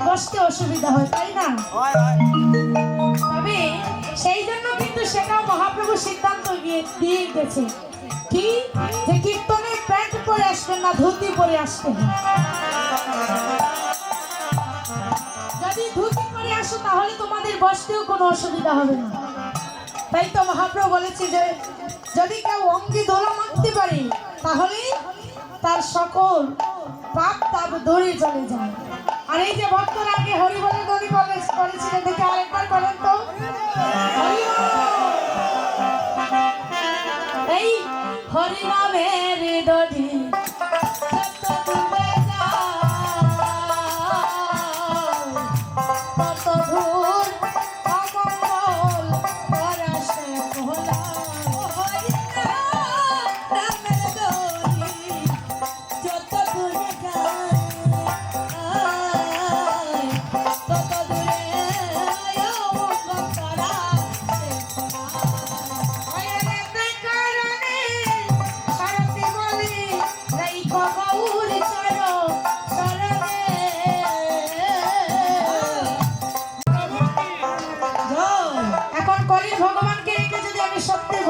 বসতে অসুবিধা হয়, তাই না? তবে সেই জন্য কিন্তু সেটাও মহাপ্রভু সিদ্ধান্ত দিয়ে গেছে কি, যে কীর্তনে প্যান্ট পরে আসবেন না, ধুতি পরে আসবেন। যদি ধুতি পরে আসো তাহলে তোমাদের বসতেও কোনো অসুবিধা হবে না। তাই তো মহাপ্রভু বলেছে যে যদি কেউ অঙ্গে দোলা মারতে পারে তাহলে তার সকল পাপ তাপ দূরে চলে যায়। আর এই যে ভক্তরা আগে হরি বলে দড়ি করেছিলেন, দেখে আরেকবার বলেন তো। এই হরি নামের দড়ি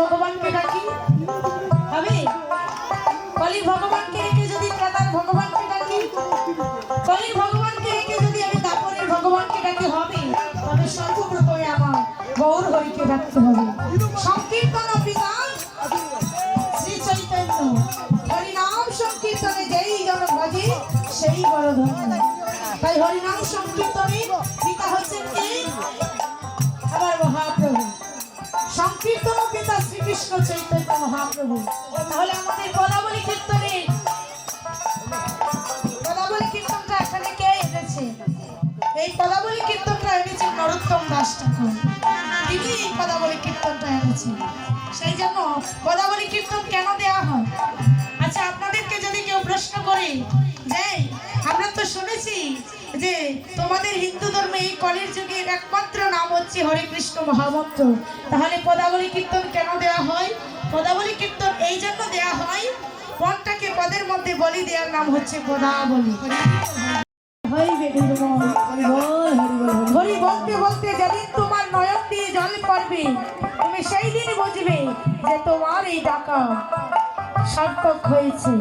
ভগবানকে ডাকি হবে, কলির ভগবানকে রেখে যদি ত্রেতার ভগবানকে ডাকি, কলির ভগবানকে রেখে যদি আমি দাপরের ভগবানকে ডাকি হবে, তবে সর্বপ্রথমে আমার গৌর হরিকে ডাকতে হবে। সংকীর্তন পিতা শ্রী চৈতন্য, হরিনাম সংকীর্তনে যেই জন ভজে সেই বড় ধন্য। তাই হরিনাম সংকীর্তনে পিতা হচ্ছেন কে? আমার মহাপ্রভু। সংকীর্তন পিতা শ্রীকৃষ্ণ চৈতন্য মহাপ্রভু। তাহলে আমাদের পদাবলী কীর্তনটা এখানে কে এনেছে? এই পদাবলী কীর্তনটা এনেছে নরোত্তম দাস ঠাকুর। তিনি এই পদাবলী কীর্তনটা এনেছেন। সেই জন্য পদাবলী কীর্তন কেন দেওয়া হয়? আচ্ছা, আপনাদেরকে যদি কেউ প্রশ্ন করে যে আমরা তো শুনেছি যে তোমাদের হিন্দু ধর্মে এই কলির যুগের একমাত্র নাম হচ্ছে হরে কৃষ্ণ মহামন্ত্র, তাহলে পদাবলী কীর্তন কেন দেওয়া হয়? পদাবলী কীর্তন এই জন্য দেওয়া হয়, পদটাকে পদের মধ্যে বলি দেওয়ার নাম হচ্ছে পদাবলী। হরি বলতে বলতে যেদিন তোমার নয়ন দিয়ে জল পড়বে, তুমি সেই দিন বুঝবে যে তোমার এই ডাকা সার্থক হয়েছে।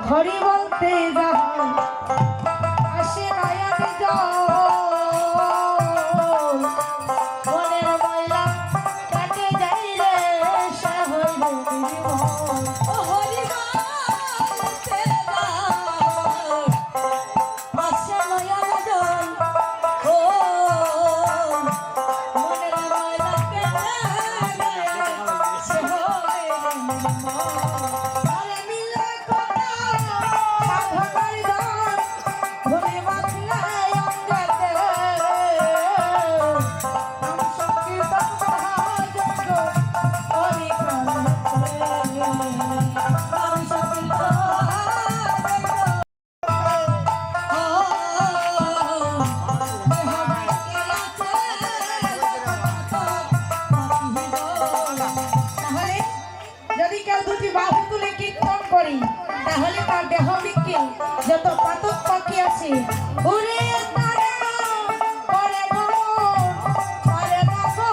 হরি বলতে যাহা আসে নয়ন জল, মনের ময়লা কাটে যাই রে সে হইবে নির্মল। হরি বলতে আসে নয়ন জল, ও মনের ময়লা কেটে সে হইবে নির্মল। তাহলে তার দেহ বৃক্ষে যত পাতক পাখি আছে উড়ে তারা করে করে দেখো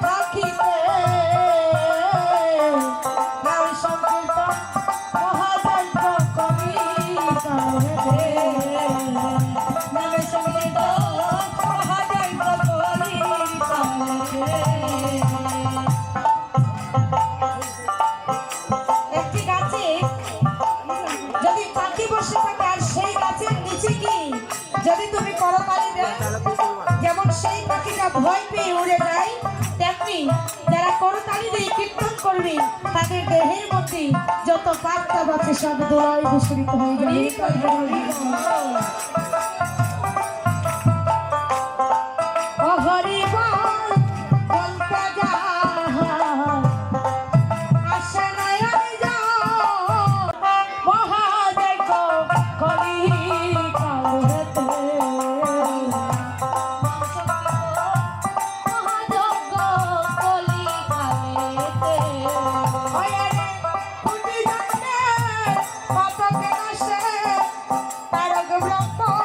পাখিতে নাম সংকীর্তন মহাযজ্ঞ করি নামে সংকীর্তন মহাযজ্ঞ করি। যদি তুমি করতালি দাও, যেমন সেই পাখিটা ভয় পেয়ে উড়ে যায়, তেমনি যারা করতালি দিয়ে কীর্তন করবে তাদের দেহের মধ্যে যত পাপ তাপ আছে সব দোলায় দূষিত হয়ে যাবে। Bye.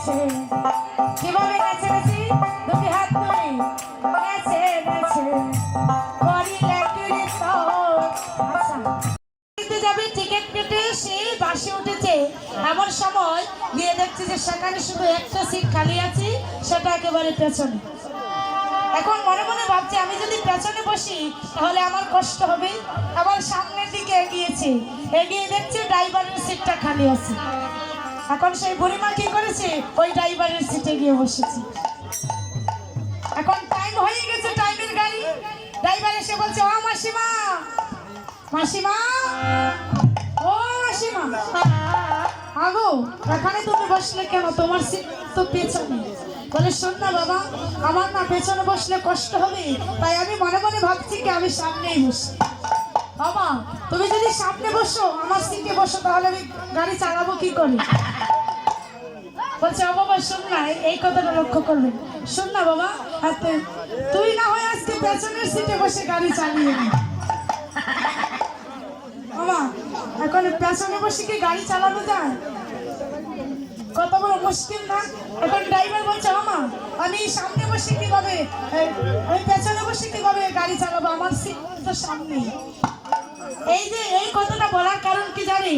নেচে কিভাবে নেচে নেচে দুটি হাত তুলে নেচে নেচে করিলে কীর্তন। আচ্ছা দিতে যাবে টিকিট কেটে সে বাসে উঠেছে, এমন সময় গিয়ে দেখছে যে সেখানে শুধু একটা সিট খালি আছে, সেটা একেবারে পেছনে। এখন মনে মনে ভাবছে আমি যদি পেছনে বসি তাহলে আমার কষ্ট হবে, আবার সামনের দিকে এগিয়েছে, এগিয়ে দেখছে ড্রাইভারের সিটটা খালি আছে। এখন সেই বুড়িমা কি করেছে, ওই ড্রাইভারের সিটে গিয়ে বসেছে। এখন টাইম হয়ে গেছে, টাইমের গাড়ি। ড্রাইভার এসে বলছে ও মাসিমা, মাসিমা, ও মাসিমা, আগো এখানে তুমি বসলে কেন, তোমার সিট তো পেছনে। বলে শোন না বাবা, আমার না পেছনে বসলে কষ্ট হবে, তাই আমি মনে মনে ভাবছি কি আমি সামনেই বসি। বাবা তুমি যদি সামনে বসো, আমার সিটে বসো, তাহলে আমি গাড়ি চালাবো কি করে। বলছে ও বাবা শোন না, এই কথাটা লক্ষ্য করবে। শোন না বাবা, তুই না হয় আজকে পেছনের সিটে বসে গাড়ি চালিয়ে নে। বাবা এখন পেছনে বসে কি গাড়ি চালানো যায়, কত বড় মুশকিল না। এখন ড্রাইভার বলছে মামা আমি সামনে বসে কিভাবে, আমি পেছনে বসে কিভাবে গাড়ি চালাবো, আমার সিট তো সামনে। এই যে এই কথাটা বলার কারণ কি জানি,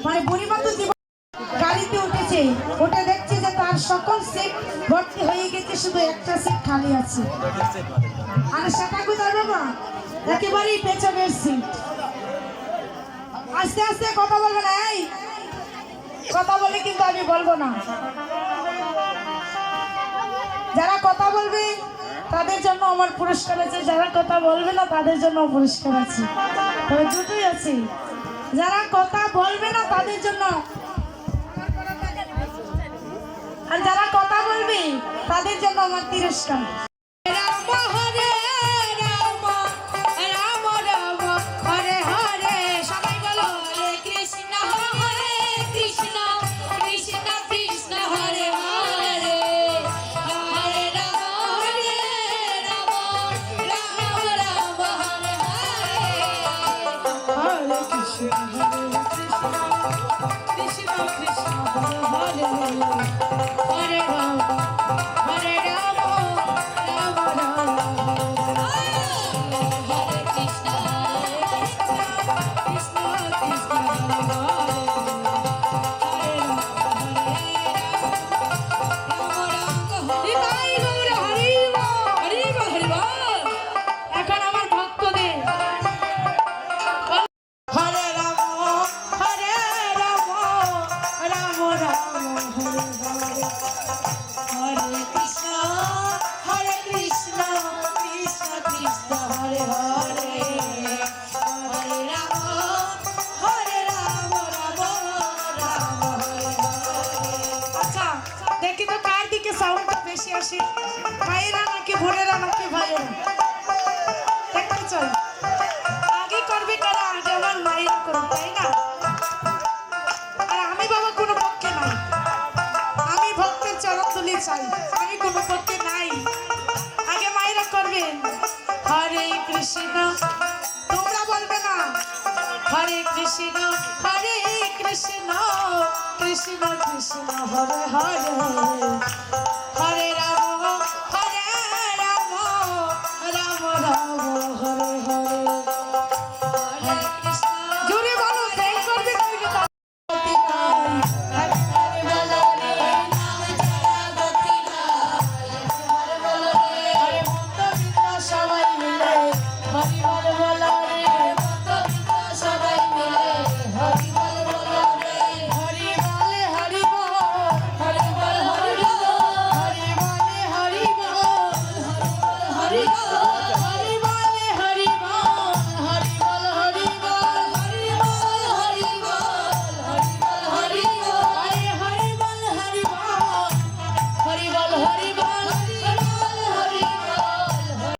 মানে বুড়িমা তো জীবন গাড়িতে উঠেছে, উঠে দেখছে যে তার সকল সিট ভর্তি হয়ে গেছে, শুধু একটা সিট খালি আছে। আর সেটা কোথায় বাবা, একেবারেই পেছনের সিট। আস্তে আস্তে কথা বলবে না, এই কথা বলে কিন্তু আমি বলবো না। যারা কথা বলবে তাদের জন্য আমার পুরস্কার আছে, যারা কথা বলবে না তাদের জন্য পুরস্কার আছে, তবে দুটোই আছে। যারা কথা বলবে না তাদের জন্য, আর যারা কথা বলবে তাদের জন্য আমার তিরস্কার। বেশি আসে, ভাইয়েরা নাকি বোনেরা নাকি ভাইয়েরা, দেখতে চাই আগে করবে কারা, আগে আমার মায়েরা করবে, তাই না? আর আমি বাবা কোনো পক্ষে নাই, আমি ভক্তের চরণধুলি চাই, আমি কোনো পক্ষে নাই। আগে মায়েরা করবে। হরে কৃষ্ণ, তোমরা বলবে না হরে কৃষ্ণ হরে কৃষ্ণ কৃষ্ণ কৃষ্ণ হরে হরে, হরে রাম হরে রাম রাম রাম হরে হরে। হরে কৃষ্ণ জোরে বলো, তাই করবে সবাই মিলে হরি বল বলো রে, সবাই মিলে হরি বল বলো রে, হরি বলে হরি বল, হরি বল হরি বল, হরি বলে হরি বল, হরি বল হরি বলে হরি বল, হরি বল হরি বল, হরি বল হরি বল, হরি বল হরি বল, হরি বল হরি বল, হরি বল হরি বল।